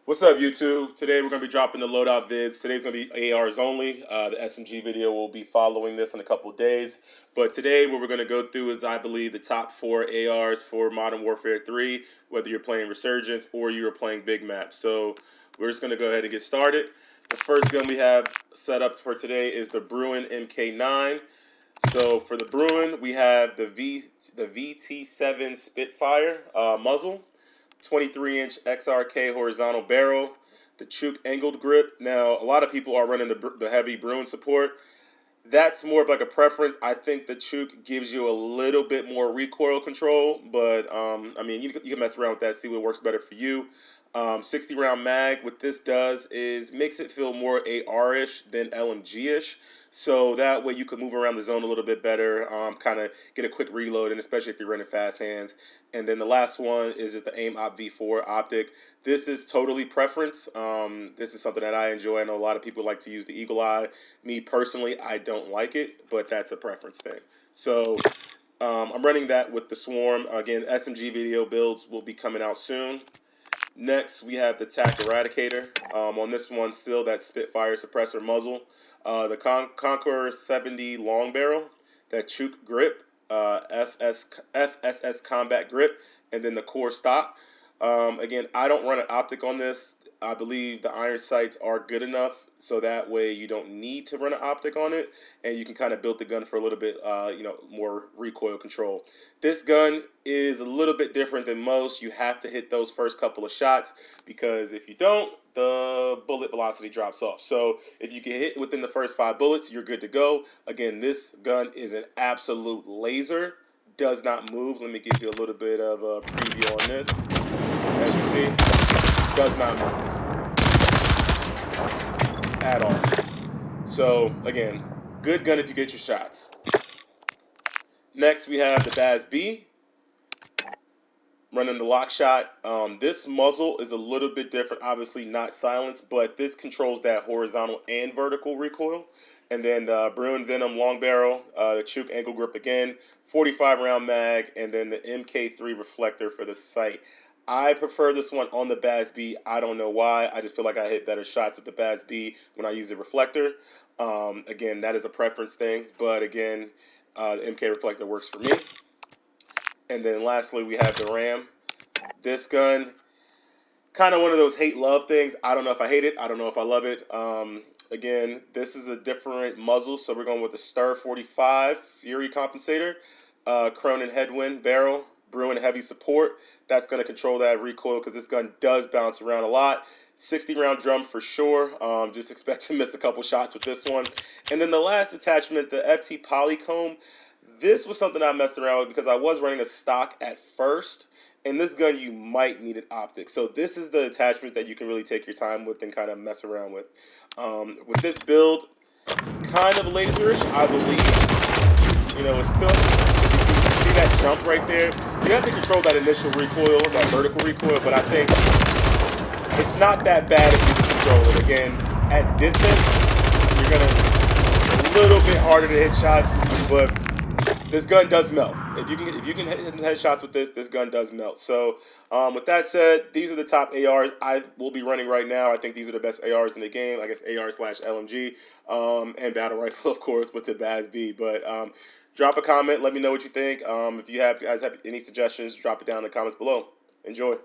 What's up, YouTube? Today we're going to be dropping the loadout vids. Today's going to be ARs only. The SMG video will be following this in a couple of days. But today what we're going to go through is, I believe, the top 4 ARs for Modern Warfare 3, whether you're playing Resurgence or you're playing Big Map. So we're just going to go ahead and get started. The first gun we have set up for today is the Bruin MK9. So for the Bruin, we have the VT7 Spitfire muzzle. 23-inch XRK horizontal barrel, the Chook angled grip. Now, a lot of people are running the heavy Bruin support. That's more of like a preference. I think the Chook gives you a little bit more recoil control, but I mean, you can mess around with that, see what works better for you. 60 round mag. What this does is makes it feel more AR-ish than LMG-ish. So that way you can move around the zone a little bit better, kind of get a quick reload, and especially if you're running fast hands. And then the last one is just the AIM Op V4 optic. This is totally preference. This is something that I enjoy. I know a lot of people like to use the Eagle Eye. Me personally, I don't like it, but that's a preference thing. So I'm running that with the Swarm. Again, SMG video builds will be coming out soon. Next, we have the TAC Eradicator. On this one, still that Spitfire suppressor muzzle. The Conqueror 70 long barrel, that Chook grip, FSS combat grip, and then the core stock. Again, I don't run an optic on this. I believe the iron sights are good enough, so that way you don't need to run an optic on it, and you can kind of build the gun for a little bit, more recoil control. This gun is a little bit different than most. You have to hit those first couple of shots, because if you don't, the bullet velocity drops off. So if you can hit within the first 5 bullets, you're good to go. Again, this gun is an absolute laser. Does not move. Let me give you a little bit of a preview on this. As you see, does not move at all. So again, good gun if you get your shots. Next, we have the Baz B, running the lock shot. This muzzle is a little bit different, obviously not silenced, but this controls that horizontal and vertical recoil. And then the Bruin Venom long barrel, the Chook angle grip again, 45 round mag, and then the MK3 reflector for the sight. I prefer this one on the Baz B. I don't know why. I just feel like I hit better shots with the Baz B when I use the reflector. Again, that is a preference thing, but again, the MK reflector works for me. And then lastly, we have the Ram. This gun, kind of one of those hate-love things. I don't know if I hate it. I don't know if I love it. Again, this is a different muzzle, so we're going with the Stir 45 Fury compensator, Cronin headwind barrel, Bruin heavy support. That's going to control that recoil because this gun does bounce around a lot. 60 round drum for sure. Just expect to miss a couple shots with this one. And then the last attachment, the FT Polycomb. This was something I messed around with because I was running a stock at first. And this gun, you might need an optic. So this is the attachment that you can really take your time with and kind of mess around with. With this build, kind of laserish, I believe. You know, it's still, you see that jump right there? You have to control that initial recoil, that vertical recoil, but I think it's not that bad if you can control it. Again, at distance, you're going to, a little bit harder to hit shots, but this gun does melt. If you can hit headshots with this gun does melt. So with that said, these are the top ARs I will be running right now. I think these are the best ARs in the game. I guess AR/LMG and battle rifle, of course, with the Baz B. But drop a comment. Let me know what you think. If you guys have any suggestions, drop it down in the comments below. Enjoy.